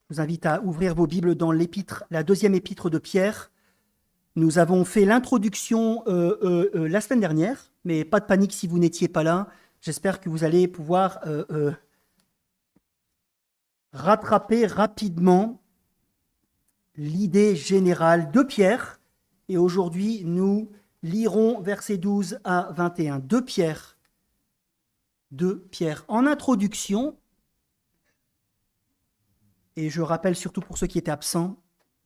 Je vous invite à ouvrir vos Bibles dans la deuxième épître de Pierre. Nous avons fait l'introduction la semaine dernière, mais pas de panique si vous n'étiez pas là. J'espère que vous allez pouvoir rattraper rapidement l'idée générale de Pierre. Et aujourd'hui, nous lirons versets 12 à 21. 2 Pierre. En introduction, et je rappelle surtout pour ceux qui étaient absents,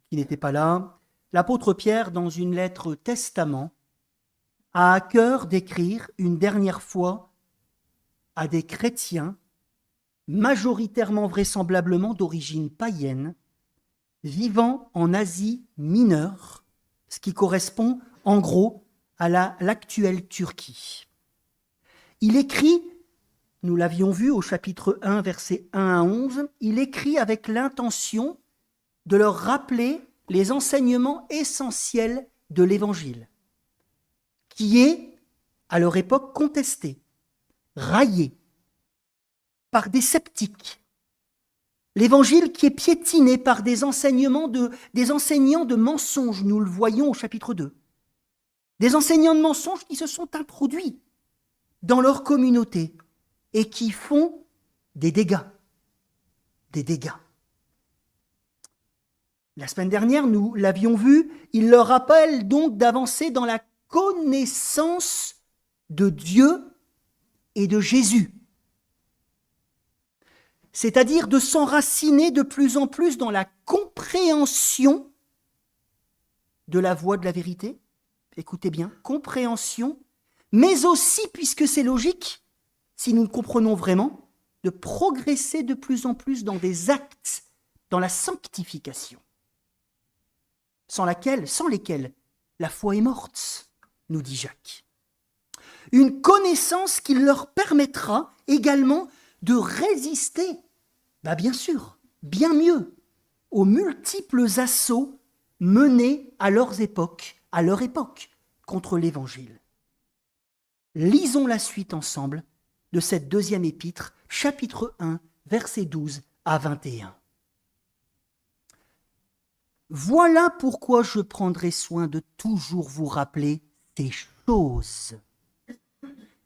qui n'étaient pas là, l'apôtre Pierre, dans une lettre testament, a à cœur d'écrire une dernière fois à des chrétiens, majoritairement vraisemblablement d'origine païenne, vivant en Asie mineure, ce qui correspond en gros à l'actuelle Turquie. Il écrit, nous l'avions vu au chapitre 1, versets 1 à 11, il écrit avec l'intention de leur rappeler les enseignements essentiels de l'Évangile, qui est, à leur époque, contesté, raillé par des sceptiques. L'Évangile qui est piétiné par des enseignants de mensonges, nous le voyons au chapitre 2. Des enseignants de mensonges qui se sont introduits dans leur communauté et qui font des dégâts. Des dégâts. La semaine dernière, nous l'avions vu, il leur rappelle donc d'avancer dans la connaissance de Dieu et de Jésus. C'est-à-dire de s'enraciner de plus en plus dans la compréhension de la voie de la vérité. Écoutez bien, compréhension, mais aussi, puisque c'est logique, si nous le comprenons vraiment, de progresser de plus en plus dans des actes, dans la sanctification, sans lesquels la foi est morte, nous dit Jacques. Une connaissance qui leur permettra également de résister, bien sûr, bien mieux, aux multiples assauts menés à leur époque, contre l'Évangile. Lisons la suite ensemble de cette deuxième épître, chapitre 1, versets 12 à 21. Voilà pourquoi je prendrai soin de toujours vous rappeler ces choses,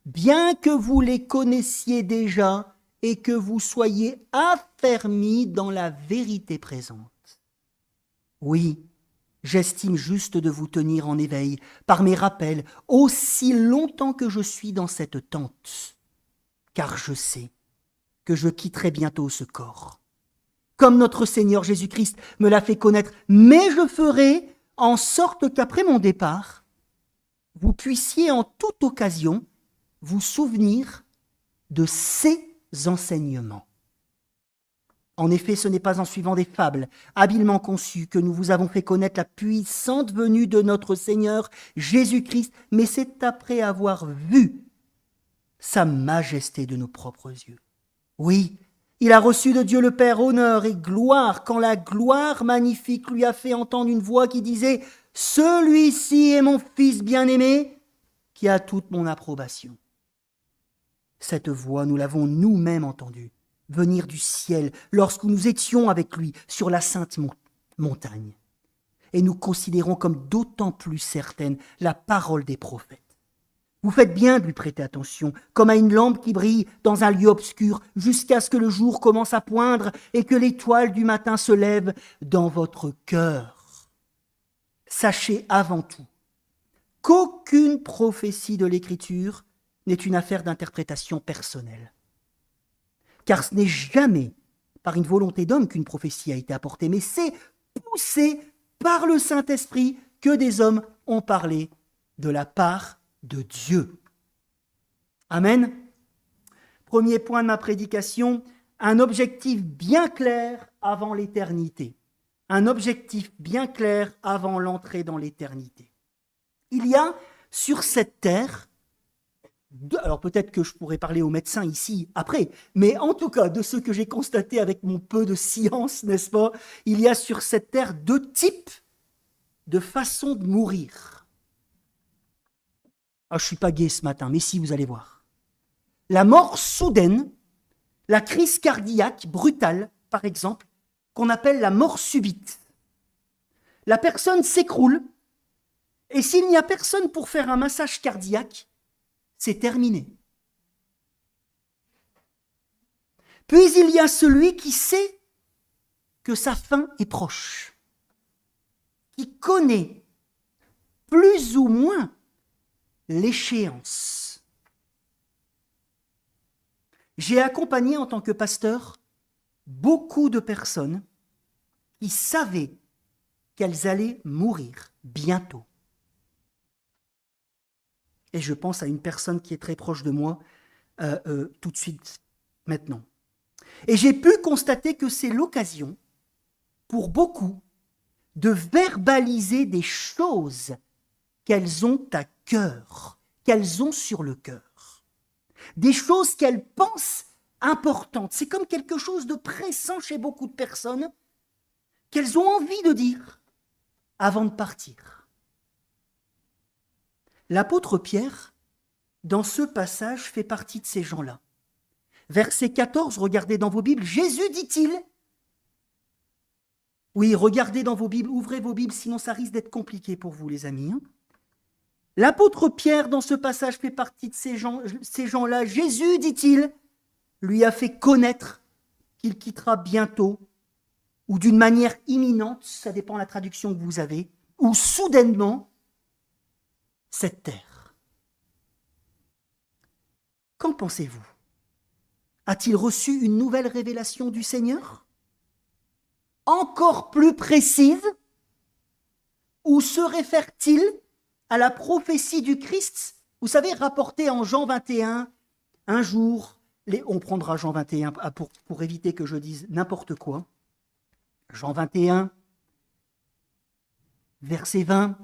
bien que vous les connaissiez déjà et que vous soyez affermis dans la vérité présente. Oui, j'estime juste de vous tenir en éveil par mes rappels aussi longtemps que je suis dans cette tente, car je sais que je quitterai bientôt ce corps, comme notre Seigneur Jésus-Christ me l'a fait connaître, mais je ferai en sorte qu'après mon départ, vous puissiez en toute occasion vous souvenir de ces enseignements. En effet, ce n'est pas en suivant des fables habilement conçues que nous vous avons fait connaître la puissante venue de notre Seigneur Jésus-Christ, mais c'est après avoir vu sa majesté de nos propres yeux. Oui, il a reçu de Dieu le Père honneur et gloire quand la gloire magnifique lui a fait entendre une voix qui disait « Celui-ci est mon Fils bien-aimé qui a toute mon approbation. » Cette voix, nous l'avons nous-mêmes entendue venir du ciel lorsque nous étions avec lui sur la sainte montagne. Et nous considérons comme d'autant plus certaine la parole des prophètes. Vous faites bien de lui prêter attention, comme à une lampe qui brille dans un lieu obscur, jusqu'à ce que le jour commence à poindre et que l'étoile du matin se lève dans votre cœur. Sachez avant tout qu'aucune prophétie de l'Écriture n'est une affaire d'interprétation personnelle. Car ce n'est jamais par une volonté d'homme qu'une prophétie a été apportée, mais c'est poussé par le Saint-Esprit que des hommes ont parlé de la part de Dieu. Amen. Premier point de ma prédication, un objectif bien clair avant l'éternité. Un objectif bien clair avant l'entrée dans l'éternité. Il y a sur cette terre, alors peut-être que je pourrais parler aux médecins ici après, mais en tout cas, de ce que j'ai constaté avec mon peu de science, n'est-ce pas, il y a sur cette terre 2 types de façons de mourir. Ah, je ne suis pas gai ce matin, mais si, vous allez voir. La mort soudaine, la crise cardiaque brutale, par exemple, qu'on appelle la mort subite. La personne s'écroule, et s'il n'y a personne pour faire un massage cardiaque, c'est terminé. Puis il y a celui qui sait que sa fin est proche, qui connaît plus ou moins l'échéance. J'ai accompagné en tant que pasteur beaucoup de personnes qui savaient qu'elles allaient mourir bientôt. Et je pense à une personne qui est très proche de moi tout de suite maintenant. Et j'ai pu constater que c'est l'occasion pour beaucoup de verbaliser des choses qu'elles ont à cœur, qu'elles ont sur le cœur. Des choses qu'elles pensent importantes. C'est comme quelque chose de pressant chez beaucoup de personnes qu'elles ont envie de dire avant de partir. L'apôtre Pierre, dans ce passage, fait partie de ces gens-là. Verset 14, regardez dans vos Bibles, Jésus dit-il, oui, regardez dans vos Bibles, ouvrez vos Bibles, sinon ça risque d'être compliqué pour vous les amis. L'apôtre Pierre, dans ce passage, fait partie de ces gens-là. Jésus, dit-il, lui a fait connaître qu'il quittera bientôt, ou d'une manière imminente, ça dépend de la traduction que vous avez, ou soudainement, cette terre. Qu'en pensez-vous? A-t-il reçu une nouvelle révélation du Seigneur? Encore plus précise? Ou se réfère-t-il à la prophétie du Christ? Vous savez, rapportée en Jean 21, un jour, on prendra Jean 21 pour éviter que je dise n'importe quoi. Jean 21, verset 20.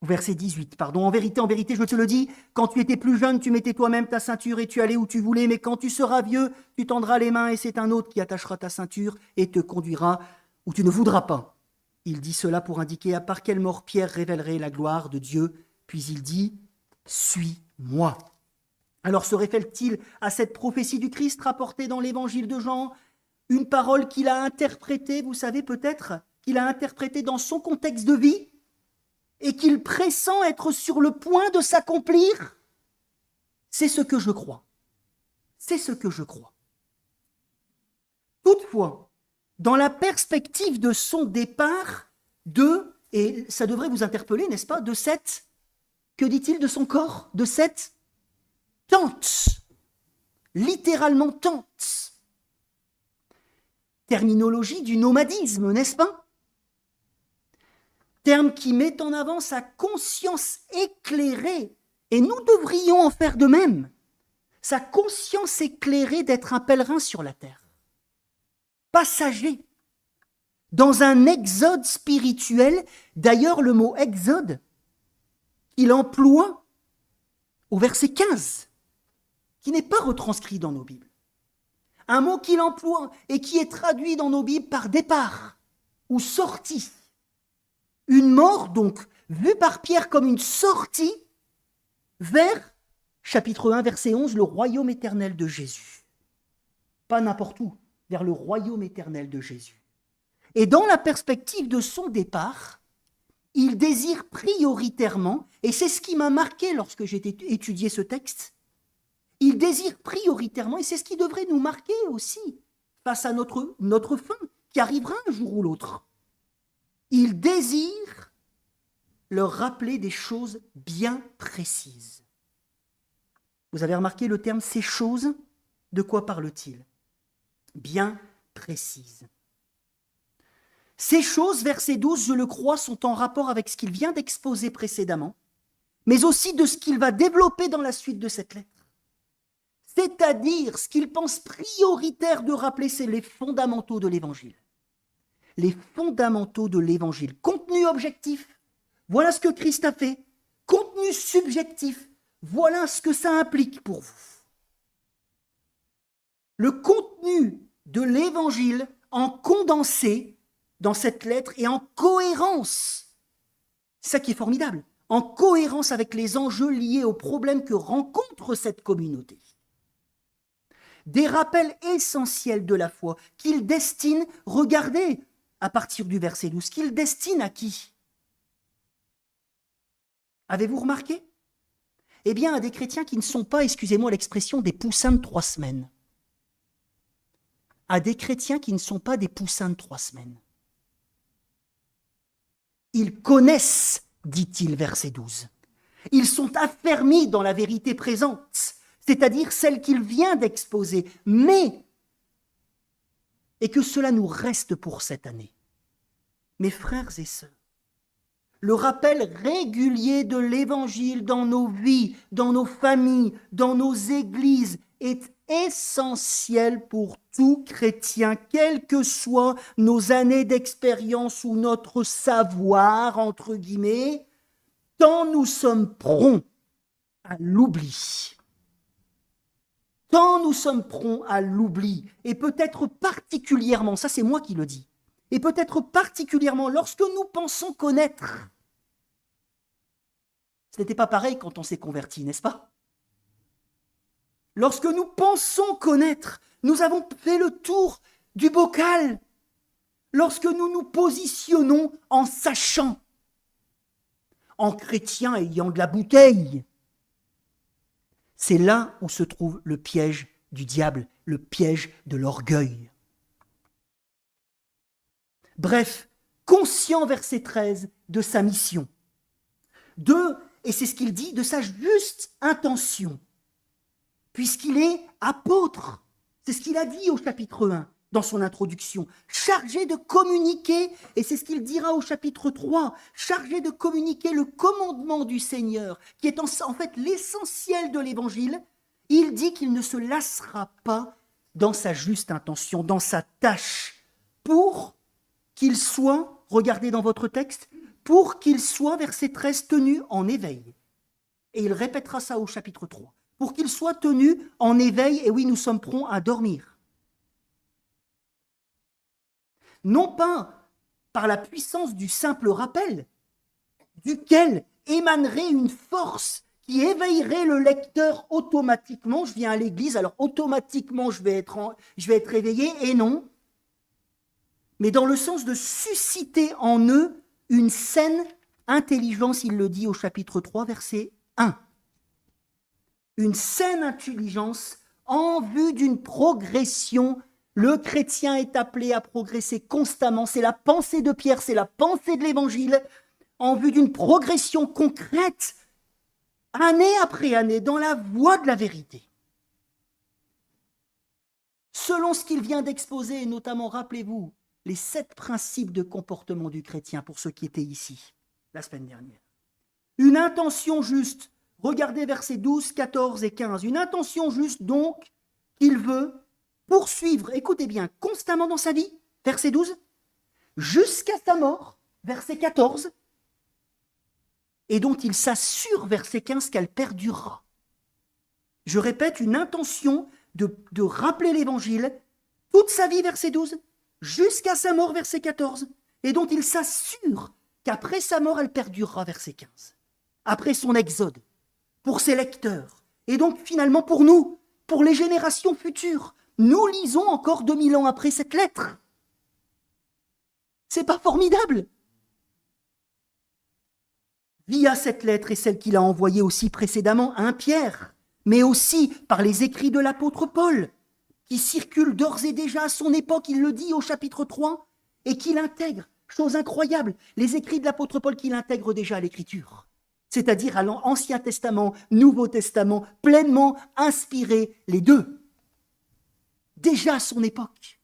Verset 18, pardon. En vérité, je te le dis, quand tu étais plus jeune, tu mettais toi-même ta ceinture et tu allais où tu voulais, mais quand tu seras vieux, tu tendras les mains et c'est un autre qui attachera ta ceinture et te conduira où tu ne voudras pas. Il dit cela pour indiquer à par quelle mort Pierre révélerait la gloire de Dieu, puis il dit « Suis-moi ». Alors se réfère-t-il à cette prophétie du Christ rapportée dans l'évangile de Jean, une parole qu'il a interprétée, vous savez peut-être, qu'il a interprétée dans son contexte de vie, et qu'il pressent être sur le point de s'accomplir? C'est ce que je crois. C'est ce que je crois. Toutefois, dans la perspective de son départ, et ça devrait vous interpeller, n'est-ce pas, de cette, que dit-il de son corps? De cette tente, littéralement tente. Terminologie du nomadisme, n'est-ce pas? Terme qui met en avant sa conscience éclairée, et nous devrions en faire de même, sa conscience éclairée d'être un pèlerin sur la terre, passager, dans un exode spirituel. D'ailleurs, le mot exode, il emploie au verset 15, qui n'est pas retranscrit dans nos Bibles. Un mot qu'il emploie et qui est traduit dans nos Bibles par départ ou sortie. Une mort, donc, vue par Pierre comme une sortie vers, chapitre 1, verset 11, le royaume éternel de Jésus. Pas n'importe où, vers le royaume éternel de Jésus. Et dans la perspective de son départ, il désire prioritairement, et c'est ce qui m'a marqué lorsque j'ai étudié ce texte, il désire prioritairement, et c'est ce qui devrait nous marquer aussi, face à notre fin, qui arrivera un jour ou l'autre. Il désire leur rappeler des choses bien précises. Vous avez remarqué le terme « ces choses », de quoi parle-t-il? Bien précises. Ces choses, verset 12, je le crois, sont en rapport avec ce qu'il vient d'exposer précédemment, mais aussi de ce qu'il va développer dans la suite de cette lettre. C'est-à-dire, ce qu'il pense prioritaire de rappeler, c'est les fondamentaux de l'Évangile. Les fondamentaux de l'Évangile. Contenu objectif, voilà ce que Christ a fait. Contenu subjectif, voilà ce que ça implique pour vous. Le contenu de l'Évangile en condensé dans cette lettre et en cohérence. C'est ça qui est formidable. En cohérence avec les enjeux liés aux problèmes que rencontre cette communauté. des rappels essentiels de la foi qu'il destine, regardez, à partir du verset 12, qu'il destine à qui? Avez-vous remarqué? Eh bien, à des chrétiens qui ne sont pas, excusez-moi l'expression, des poussins de 3 semaines. À des chrétiens qui ne sont pas des poussins de 3 semaines. Ils connaissent, dit-il, verset 12. Ils sont affermis dans la vérité présente, c'est-à-dire celle qu'il vient d'exposer, et que cela nous reste pour cette année. Mes frères et sœurs, le rappel régulier de l'Évangile dans nos vies, dans nos familles, dans nos églises est essentiel pour tout chrétien, quelles que soient nos années d'expérience ou notre savoir, entre guillemets, tant nous sommes prompts à l'oubli. Tant nous sommes prompts à l'oubli, et peut-être particulièrement, ça c'est moi qui le dis, et peut-être particulièrement lorsque nous pensons connaître. Ce n'était pas pareil quand on s'est converti, n'est-ce pas? Lorsque nous pensons connaître, nous avons fait le tour du bocal. Lorsque nous nous positionnons en sachant, en chrétien ayant de la bouteille, c'est là où se trouve le piège du diable, le piège de l'orgueil. Bref, conscient, verset 13, de sa mission. Et c'est ce qu'il dit, de sa juste intention, puisqu'il est apôtre. C'est ce qu'il a dit au chapitre 1, dans son introduction, chargé de communiquer, et c'est ce qu'il dira au chapitre 3, chargé de communiquer le commandement du Seigneur, qui est en fait l'essentiel de l'Évangile. Il dit qu'il ne se lassera pas dans sa juste intention, dans sa tâche, pour qu'il soit, regardez dans votre texte, pour qu'il soit, verset 13, tenu en éveil. Et il répétera ça au chapitre 3. Pour qu'il soit tenu en éveil, et oui, nous sommes prompts à dormir. Non pas par la puissance du simple rappel, duquel émanerait une force qui éveillerait le lecteur automatiquement. Je viens à l'église, alors automatiquement je vais être éveillé, et non. Mais dans le sens de susciter en eux une saine intelligence, il le dit au chapitre 3, verset 1. Une saine intelligence en vue d'une progression. Le chrétien est appelé à progresser constamment. C'est la pensée de Pierre, c'est la pensée de l'Évangile, en vue d'une progression concrète, année après année, dans la voie de la vérité. Selon ce qu'il vient d'exposer, et notamment, rappelez-vous, les 7 principes de comportement du chrétien pour ceux qui étaient ici la semaine dernière. Une intention juste, regardez versets 12, 14 et 15, une intention juste donc qu'il veut poursuivre, écoutez bien, constamment dans sa vie, verset 12, jusqu'à sa mort, verset 14, et dont il s'assure, verset 15, qu'elle perdurera. Je répète, une intention de rappeler l'Évangile toute sa vie, verset 12, jusqu'à sa mort, verset 14, et dont il s'assure qu'après sa mort, elle perdurera, verset 15. Après son exode, pour ses lecteurs, et donc finalement pour nous, pour les générations futures. Nous lisons encore 2000 ans après cette lettre. C'est pas formidable? Via cette lettre et celle qu'il a envoyée aussi précédemment à Pierre, mais aussi par les écrits de l'apôtre Paul, qui circulent d'ores et déjà à son époque, il le dit au chapitre 3, et qu'il intègre, chose incroyable, les écrits de l'apôtre Paul qu'il intègre déjà à l'Écriture, c'est-à-dire à l'Ancien Testament, Nouveau Testament, pleinement inspirés les deux, déjà à son époque.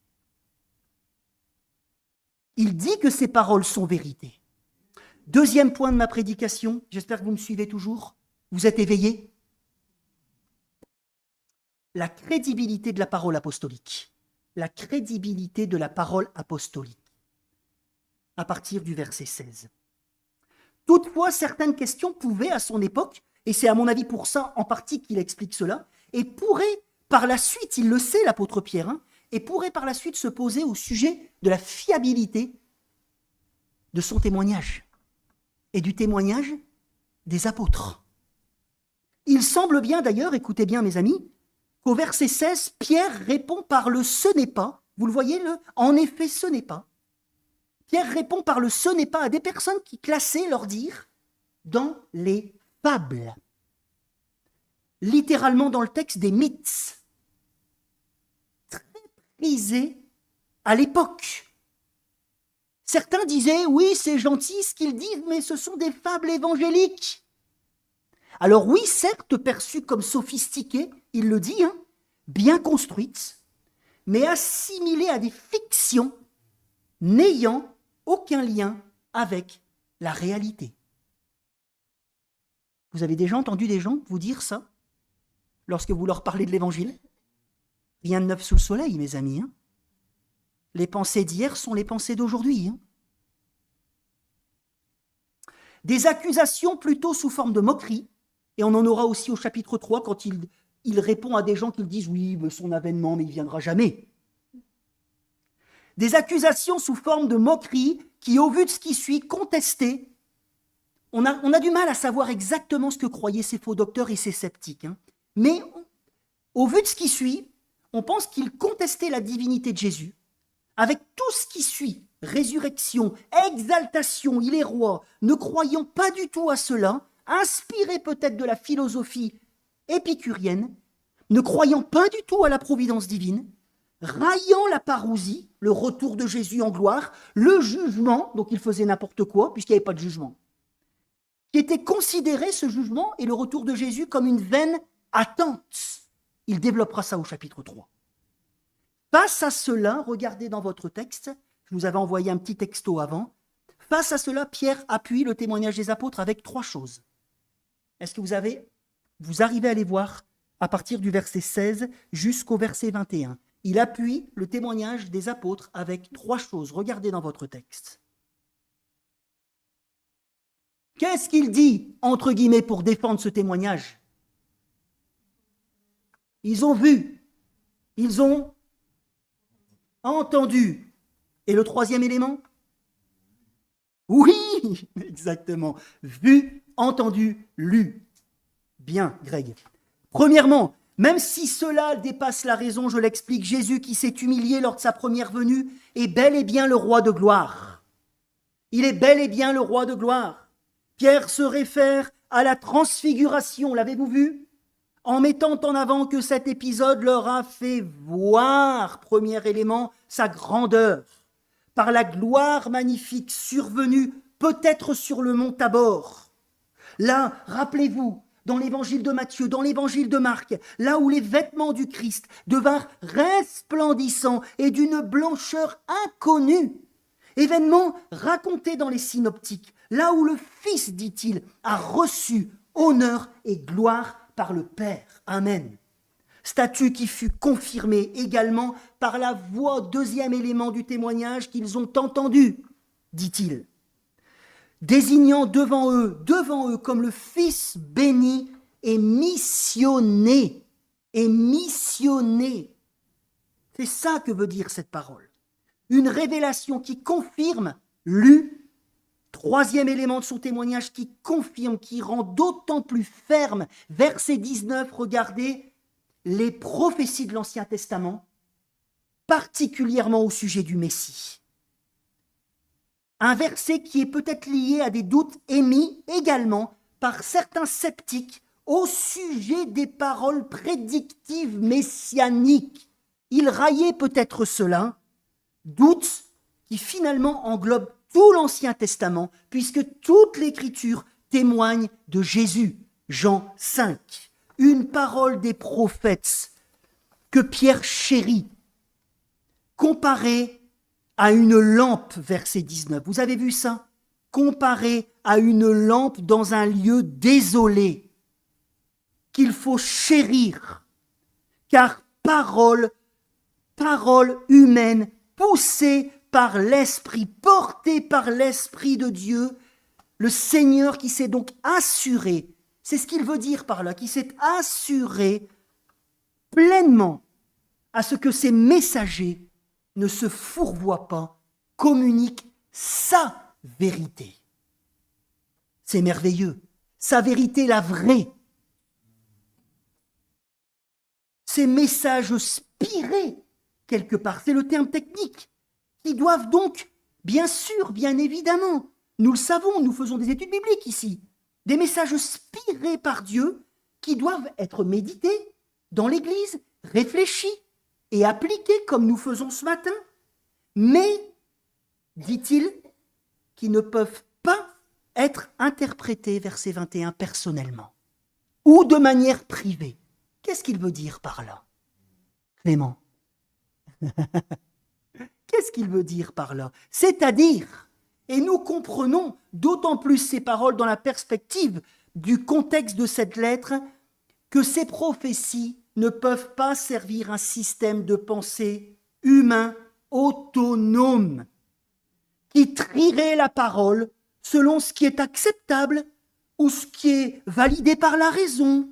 Il dit que ces paroles sont vérité. Deuxième point de ma prédication, j'espère que vous me suivez toujours, vous êtes éveillés. La crédibilité de la parole apostolique. La crédibilité de la parole apostolique. À partir du verset 16. Toutefois, certaines questions pouvaient à son époque, et c'est à mon avis pour ça en partie qu'il explique cela, et pourraient par la suite, il le sait l'apôtre Pierre, et pourrait par la suite se poser au sujet de la fiabilité de son témoignage et du témoignage des apôtres. Il semble bien d'ailleurs, écoutez bien mes amis, qu'au verset 16, Pierre répond par le « ce n'est pas ». Vous le voyez, le « en effet, ce n'est pas ». Pierre répond par le « ce n'est pas » à des personnes qui classaient leur dire dans les fables. Littéralement dans le texte des mythes. Très prisés à l'époque. Certains disaient, oui, c'est gentil ce qu'ils disent, mais ce sont des fables évangéliques. Alors oui, certes, perçues comme sophistiquées, il le dit, bien construites, mais assimilées à des fictions n'ayant aucun lien avec la réalité. Vous avez déjà entendu des gens vous dire ça lorsque vous leur parlez de l'Évangile? Rien de neuf sous le soleil, mes amis. Les pensées d'hier sont les pensées d'aujourd'hui. Des accusations plutôt sous forme de moquerie, et on en aura aussi au chapitre 3 quand il répond à des gens qui disent « oui, mais son avènement, mais il ne viendra jamais ». Des accusations sous forme de moquerie qui, au vu de ce qui suit, contestaient. On a du mal à savoir exactement ce que croyaient ces faux docteurs et ces sceptiques. Mais au vu de ce qui suit, on pense qu'ils contestaient la divinité de Jésus, avec tout ce qui suit, résurrection, exaltation, il est roi, ne croyant pas du tout à cela, inspirés peut-être de la philosophie épicurienne, ne croyant pas du tout à la providence divine, raillant la parousie, le retour de Jésus en gloire, le jugement, donc il faisait n'importe quoi, puisqu'il n'y avait pas de jugement, qui était considéré, ce jugement et le retour de Jésus, comme une vaine attente. Il développera ça au chapitre 3. Face à cela, regardez dans votre texte, je vous avais envoyé un petit texto avant, face à cela, Pierre appuie le témoignage des apôtres avec 3 choses. Est-ce que vous arrivez à les voir à partir du verset 16 jusqu'au verset 21? Il appuie le témoignage des apôtres avec 3 choses. Regardez dans votre texte. Qu'est-ce qu'il dit, entre guillemets, pour défendre ce témoignage? Ils ont vu, ils ont entendu. Et le 3e élément? Oui, exactement. Vu, entendu, lu. Bien, Greg. Premièrement, même si cela dépasse la raison, je l'explique, Jésus qui s'est humilié lors de sa première venue est bel et bien le roi de gloire. Il est bel et bien le roi de gloire. Pierre se réfère à la transfiguration, l'avez-vous vu? En mettant en avant que cet épisode leur a fait voir, premier élément, sa grandeur, par la gloire magnifique survenue peut-être sur le mont Tabor. Là, rappelez-vous, dans l'évangile de Matthieu, dans l'évangile de Marc, là où les vêtements du Christ devinrent resplendissants et d'une blancheur inconnue, événement raconté dans les synoptiques, là où le Fils, dit-il, a reçu honneur et gloire par le Père. Amen. Statut qui fut confirmé également par la voix, 2e élément du témoignage qu'ils ont entendu, dit-il, désignant devant eux comme le Fils béni et missionné. Et missionné. C'est ça que veut dire cette parole. Une révélation qui confirme, lue, 3e élément de son témoignage qui confirme, qui rend d'autant plus ferme, verset 19, regardez, les prophéties de l'Ancien Testament, particulièrement au sujet du Messie. Un verset qui est peut-être lié à des doutes émis également par certains sceptiques au sujet des paroles prédictives messianiques. Ils raillaient peut-être cela, doutes qui finalement englobent tout l'Ancien Testament, puisque toute l'Écriture témoigne de Jésus. Jean 5, une parole des prophètes que Pierre chérit, comparée à une lampe, verset 19. Vous avez vu ça? Comparée à une lampe dans un lieu désolé, qu'il faut chérir, car parole humaine, poussée par l'Esprit, portée par l'Esprit de Dieu, le Seigneur qui s'est donc assuré, c'est ce qu'il veut dire par là, qui s'est assuré pleinement à ce que ses messagers ne se fourvoient pas, communiquent sa vérité. C'est merveilleux, sa vérité, la vraie. ces messages spirés, quelque part, c'est le terme technique, qui doivent donc, bien sûr, bien évidemment, nous le savons, nous faisons des études bibliques ici, des messages spirés par Dieu qui doivent être médités dans l'Église, réfléchis et appliqués comme nous faisons ce matin, mais, dit-il, qui ne peuvent pas être interprétés, verset 21, personnellement ou de manière privée. Qu'est-ce qu'il veut dire par là, Clément? Qu'est-ce qu'il veut dire par là? C'est-à-dire, et nous comprenons d'autant plus ces paroles dans la perspective du contexte de cette lettre, que ces prophéties ne peuvent pas servir un système de pensée humain autonome qui trierait la parole selon ce qui est acceptable ou ce qui est validé par la raison,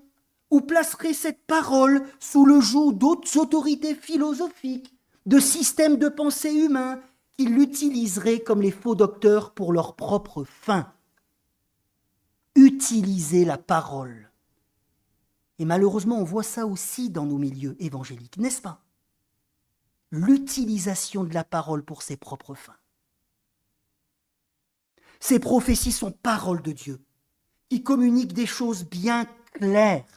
ou placerait cette parole sous le joug d'autres autorités philosophiques, de systèmes de pensée humains qui l'utiliseraient comme les faux docteurs pour leurs propres fins. Utiliser la parole. Et malheureusement, on voit ça aussi dans nos milieux évangéliques, n'est-ce pas? L'utilisation de la parole pour ses propres fins. Ces prophéties sont paroles de Dieu, qui communiquent des choses bien claires,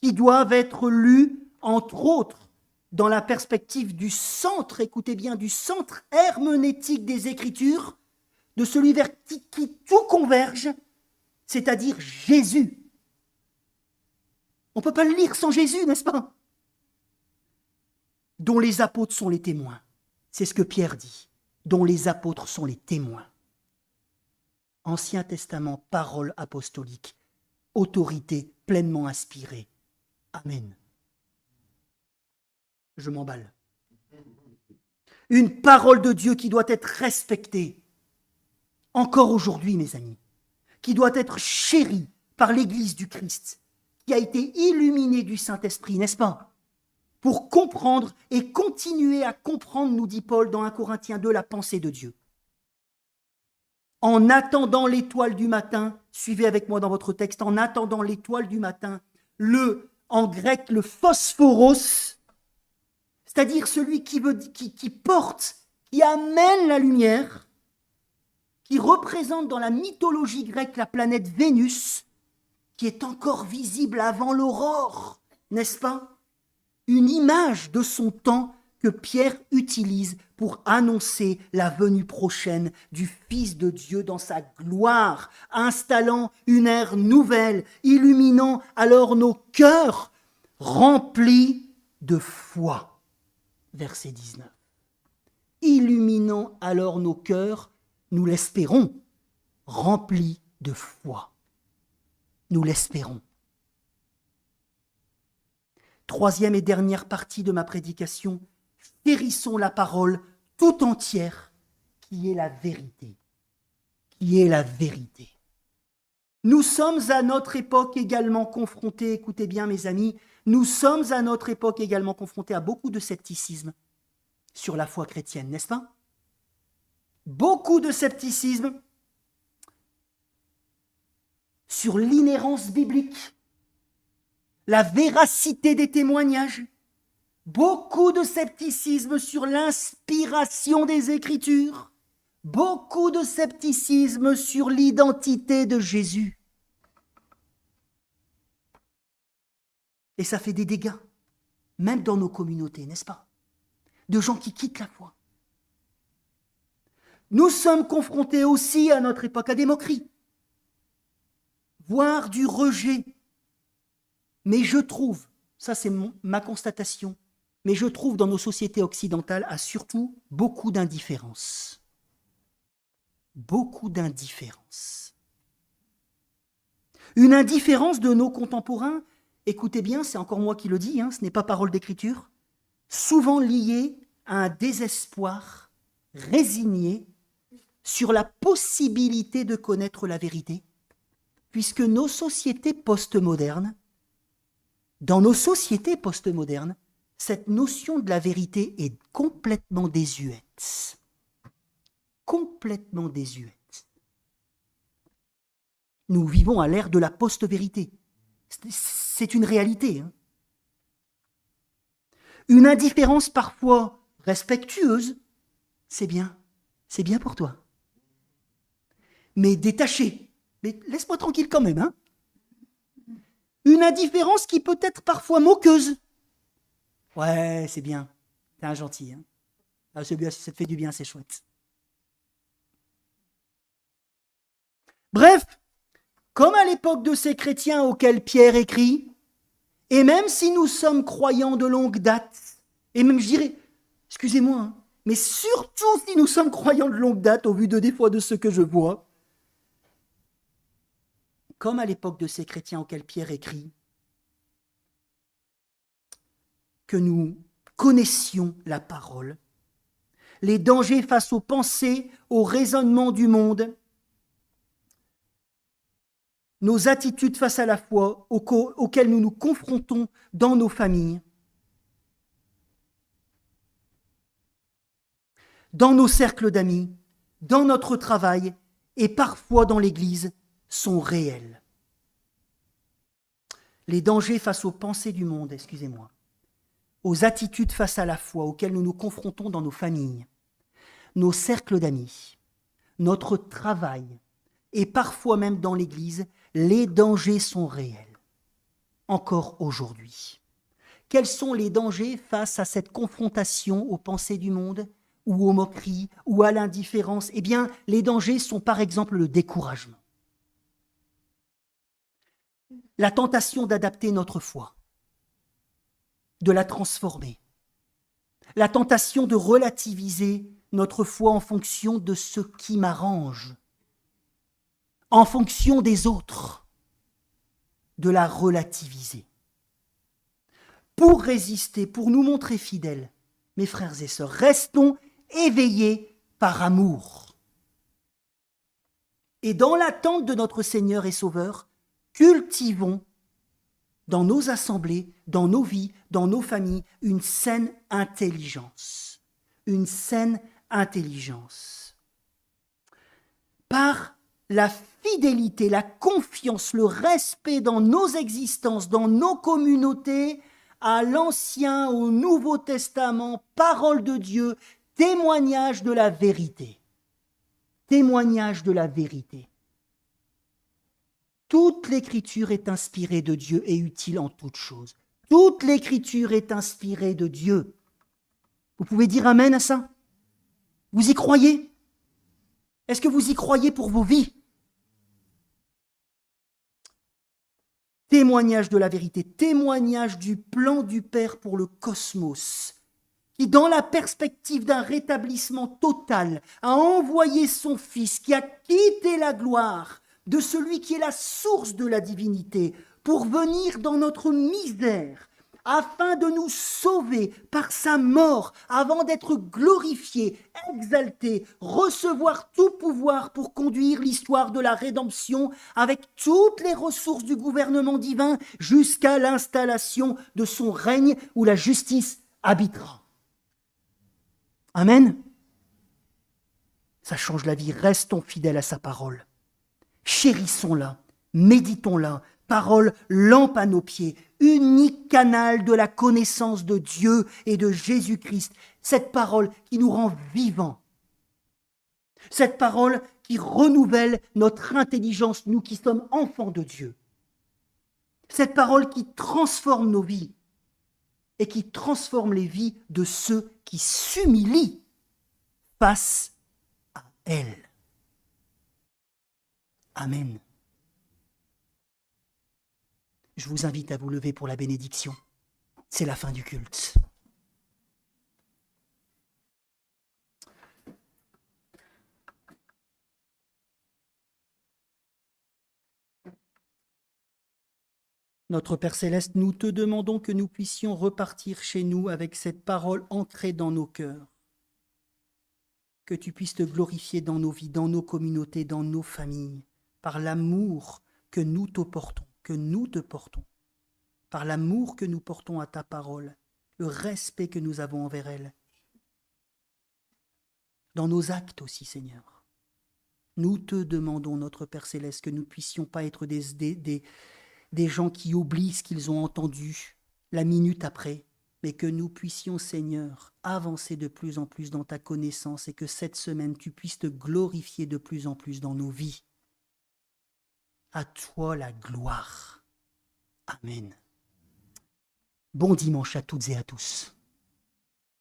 qui doivent être lues, entre autres, dans la perspective du centre, écoutez bien, du centre herméneutique des Écritures, de celui vers qui tout converge, c'est-à-dire Jésus. On ne peut pas le lire sans Jésus, n'est-ce pas? Dont les apôtres sont les témoins. C'est ce que Pierre dit, dont les apôtres sont les témoins. Ancien Testament, parole apostolique, autorité pleinement inspirée. Amen. Je m'emballe. Une parole de Dieu qui doit être respectée, encore aujourd'hui, mes amis, qui doit être chérie par l'Église du Christ, qui a été illuminée du Saint-Esprit, n'est-ce pas? Pour comprendre et continuer à comprendre, nous dit Paul dans 1 Corinthiens 2, la pensée de Dieu. En attendant l'étoile du matin, suivez avec moi dans votre texte, en attendant l'étoile du matin, en grec, le phosphoros, c'est-à-dire celui qui porte, qui amène la lumière, qui représente dans la mythologie grecque la planète Vénus, qui est encore visible avant l'aurore, n'est-ce pas? Une image de son temps que Pierre utilise pour annoncer la venue prochaine du Fils de Dieu dans sa gloire, installant une ère nouvelle, illuminant alors nos cœurs remplis de foi. Verset 19. Illuminant alors nos cœurs, nous l'espérons, remplis de foi. Nous l'espérons. Troisième et dernière partie de ma prédication, chérissons la parole tout entière, qui est la vérité. Qui est la vérité. Nous sommes à notre époque également confrontés, écoutez bien mes amis, nous sommes à notre époque également confrontés à beaucoup de scepticisme sur la foi chrétienne, n'est-ce pas? Beaucoup de scepticisme sur l'inhérence biblique, la véracité des témoignages, beaucoup de scepticisme sur l'inspiration des Écritures, beaucoup de scepticisme sur l'identité de Jésus. Et ça fait des dégâts, même dans nos communautés, n'est-ce pas? De gens qui quittent la foi. Nous sommes confrontés aussi à notre époque à des moqueries, voire du rejet. Mais je trouve, ça c'est ma constatation, mais je trouve dans nos sociétés occidentales à surtout beaucoup d'indifférence. Beaucoup d'indifférence. Une indifférence de nos contemporains, écoutez bien, c'est encore moi qui le dis, ce n'est pas parole d'écriture, souvent liée à un désespoir résigné sur la possibilité de connaître la vérité, puisque nos sociétés postmodernes, dans nos sociétés postmodernes, cette notion de la vérité est complètement désuète. Complètement désuète. Nous vivons à l'ère de la post-vérité. C'est une réalité. Une indifférence parfois respectueuse, c'est bien pour toi. Mais détaché, mais laisse-moi tranquille quand même, hein. Une indifférence qui peut être parfois moqueuse. Ouais, c'est bien, t'es un gentil, hein. Ah, c'est bien, si ça te fait du bien, c'est chouette. Bref, comme à l'époque de ces chrétiens auxquels Pierre écrit, et même si nous sommes croyants de longue date, et même je dirais, excusez-moi, hein, mais surtout si nous sommes croyants de longue date, au vu de des fois de ce que je vois, comme à l'époque de ces chrétiens auxquels Pierre écrit, que nous connaissions la parole, les dangers face aux pensées, aux raisonnements du monde, nos attitudes face à la foi auxquelles nous nous confrontons dans nos familles, dans nos cercles d'amis, dans notre travail et parfois dans l'Église sont réels. Les dangers face aux pensées du monde, excusez-moi, aux attitudes face à la foi auxquelles nous nous confrontons dans nos familles, nos cercles d'amis, notre travail et parfois même dans l'Église, les dangers sont réels, encore aujourd'hui. Quels sont les dangers face à cette confrontation aux pensées du monde ou aux moqueries ou à l'indifférence? Eh bien, les dangers sont par exemple le découragement, la tentation d'adapter notre foi, de la transformer, la tentation de relativiser notre foi en fonction de ce qui m'arrange, en fonction des autres, de la relativiser. Pour résister, pour nous montrer fidèles, mes frères et sœurs, restons éveillés par amour. Et dans l'attente de notre Seigneur et Sauveur, cultivons dans nos assemblées, dans nos vies, dans nos familles, une saine intelligence. Une saine intelligence. Par la fidélité, la confiance, le respect dans nos existences, dans nos communautés, à l'Ancien, au Nouveau Testament, parole de Dieu, témoignage de la vérité. Témoignage de la vérité. Toute l'Écriture est inspirée de Dieu et utile en toutes choses. Toute l'Écriture est inspirée de Dieu. Vous pouvez dire amen à ça? Vous y croyez? Est-ce que vous y croyez pour vos vies? Témoignage de la vérité, témoignage du plan du Père pour le cosmos, qui, dans la perspective d'un rétablissement total, a envoyé son Fils, qui a quitté la gloire de celui qui est la source de la divinité, pour venir dans notre misère, afin de nous sauver par sa mort, avant d'être glorifié, exalté, recevoir tout pouvoir pour conduire l'histoire de la rédemption avec toutes les ressources du gouvernement divin jusqu'à l'installation de son règne où la justice habitera. Amen. Ça change la vie. Restons fidèles à sa parole. Chérissons-la, méditons-la. Parole, lampe à nos pieds, unique canal de la connaissance de Dieu et de Jésus-Christ. Cette parole qui nous rend vivants. Cette parole qui renouvelle notre intelligence, nous qui sommes enfants de Dieu. Cette parole qui transforme nos vies et qui transforme les vies de ceux qui s'humilient face à elle. Amen. Je vous invite à vous lever pour la bénédiction. C'est la fin du culte. Notre Père Céleste, nous te demandons que nous puissions repartir chez nous avec cette parole ancrée dans nos cœurs. Que tu puisses te glorifier dans nos vies, dans nos communautés, dans nos familles, par l'amour que nous te portons, par l'amour que nous portons à ta parole, le respect que nous avons envers elle. Dans nos actes aussi, Seigneur. Nous te demandons, notre Père Céleste, que nous ne puissions pas être des gens qui oublient ce qu'ils ont entendu la minute après, mais que nous puissions, Seigneur, avancer de plus en plus dans ta connaissance et que cette semaine, tu puisses te glorifier de plus en plus dans nos vies. À toi la gloire. Amen. Bon dimanche à toutes et à tous.